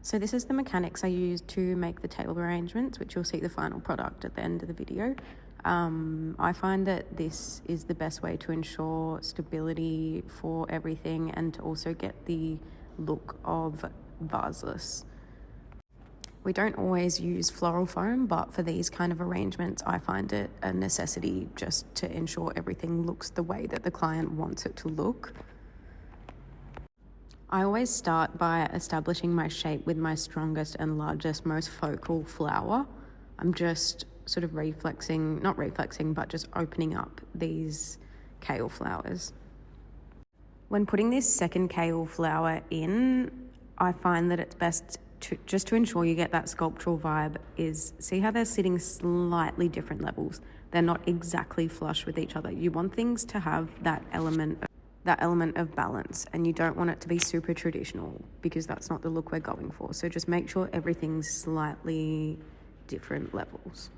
So this is the mechanics I use to make the table arrangements, which you'll see the final product at the end of the video. I find that this is the best way to ensure stability for everything and to also get the look of vaseless. We don't always use floral foam, but for these kind of arrangements, I find it a necessity just to ensure everything looks the way that the client wants it to look. I always start by establishing my shape with my strongest and largest, most focal flower. I'm just sort of but just opening up these kale flowers. When putting this second kale flower in, I find that it's best to ensure you get that sculptural vibe is, see how they're sitting slightly different levels. They're not exactly flush with each other. You want things to have that element of balance, and you don't want it to be super traditional because that's not the look we're going for. So just make sure everything's slightly different levels.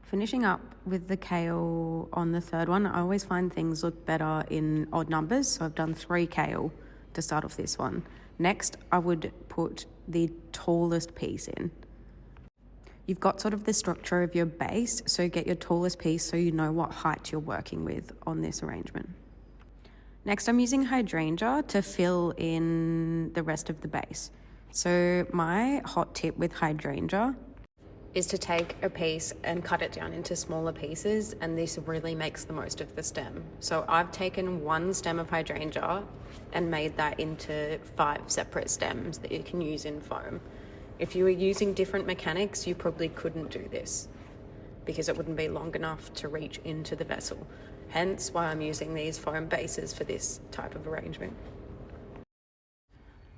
Finishing up with the kale on the third one, I always find things look better in odd numbers. So I've done 3 kale to start off this one. Next, I would put the tallest piece in. You've got sort of the structure of your base, so get your tallest piece so you know what height you're working with on this arrangement. Next, I'm using hydrangea to fill in the rest of the base. So my hot tip with hydrangea is to take a piece and cut it down into smaller pieces, and this really makes the most of the stem. So I've taken 1 stem of hydrangea and made that into 5 separate stems that you can use in foam. If you were using different mechanics, you probably couldn't do this because it wouldn't be long enough to reach into the vessel. Hence why I'm using these foam bases for this type of arrangement.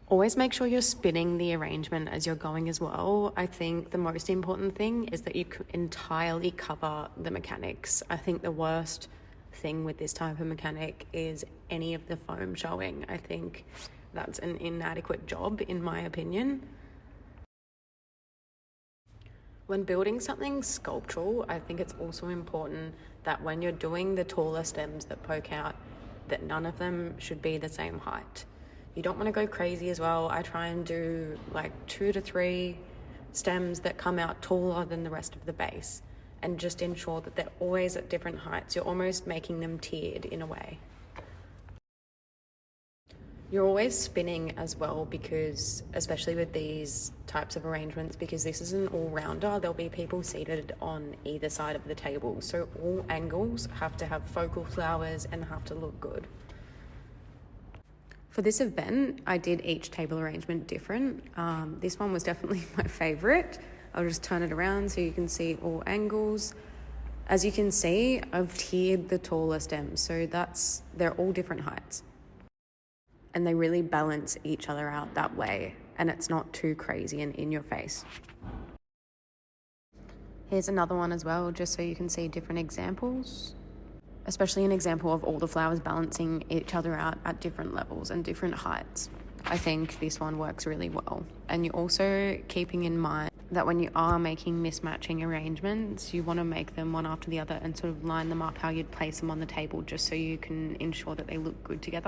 Always make sure you're spinning the arrangement as you're going as well. I think the most important thing is that you entirely cover the mechanics. I think the worst thing with this type of mechanic is any of the foam showing. I think that's an inadequate job in my opinion. When building something sculptural, I think it's also important that when you're doing the taller stems that poke out, that none of them should be the same height. You don't want to go crazy as well. I try and do like 2 to 3 stems that come out taller than the rest of the base and just ensure that they're always at different heights. You're almost making them tiered in a way. You're always spinning as well because, especially with these types of arrangements, because this is an all-rounder, there'll be people seated on either side of the table. So all angles have to have focal flowers and have to look good. For this event, I did each table arrangement different. This one was definitely my favorite. I'll just turn it around so you can see all angles. As you can see, I've tiered the taller stems, so they're all different heights. And they really balance each other out that way, and it's not too crazy and in your face. Here's another one as well, just so you can see different examples, especially an example of all the flowers balancing each other out at different levels and different heights. I think this one works really well. And you're also keeping in mind that when you are making mismatching arrangements, you want to make them one after the other and sort of line them up how you'd place them on the table, just so you can ensure that they look good together.